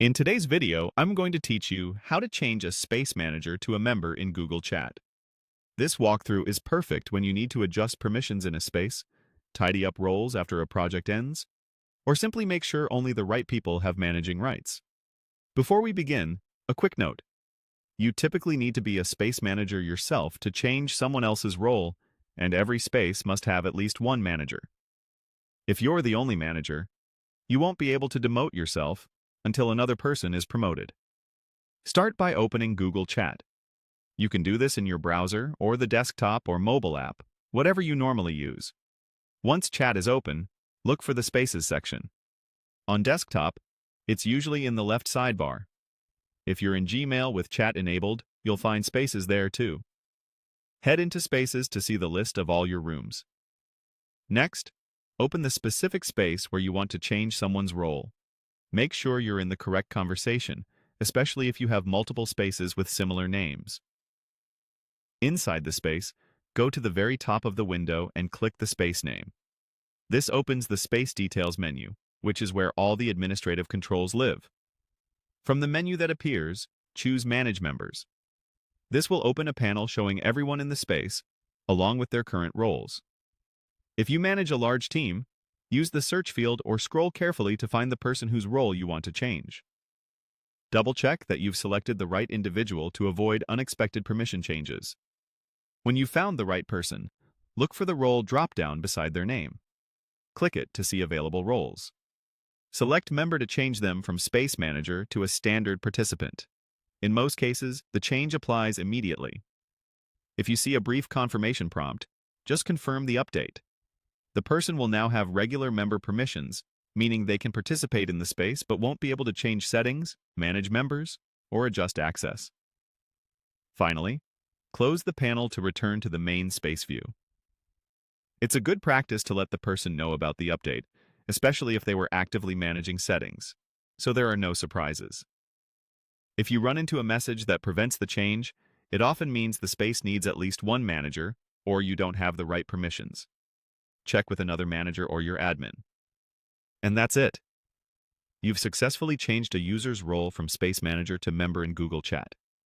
In today's video, I'm going to teach you how to change a space manager to a member in Google Chat. This walkthrough is perfect when you need to adjust permissions in a space, tidy up roles after a project ends, or simply make sure only the right people have managing rights. Before we begin, a quick note. You typically need to be a space manager yourself to change someone else's role, and every space must have at least one manager. If you're the only manager, you won't be able to demote yourself until another person is promoted. Start by opening Google Chat. You can do this in your browser or the desktop or mobile app, whatever you normally use. Once Chat is open, look for the Spaces section. On desktop, it's usually in the left sidebar. If you're in Gmail with Chat enabled, you'll find Spaces there too. Head into Spaces to see the list of all your rooms. Next, open the specific space where you want to change someone's role. Make sure you're in the correct conversation, especially if you have multiple spaces with similar names. Inside the space, go to the very top of the window and click the space name. This opens the Space Details menu, which is where all the administrative controls live. From the menu that appears, choose Manage Members. This will open a panel showing everyone in the space, along with their current roles. If you manage a large team, use the search field or scroll carefully to find the person whose role you want to change. Double-check that you've selected the right individual to avoid unexpected permission changes. When you've found the right person, look for the role drop-down beside their name. Click it to see available roles. Select Member to change them from Space Manager to a standard participant. In most cases, the change applies immediately. If you see a brief confirmation prompt, just confirm the update. The person will now have regular member permissions, meaning they can participate in the space but won't be able to change settings, manage members, or adjust access. Finally, close the panel to return to the main space view. It's a good practice to let the person know about the update, especially if they were actively managing settings, so there are no surprises. If you run into a message that prevents the change, it often means the space needs at least one manager, or you don't have the right permissions. Check with another manager or your admin. And that's it. You've successfully changed a user's role from Space Manager to member in Google Chat.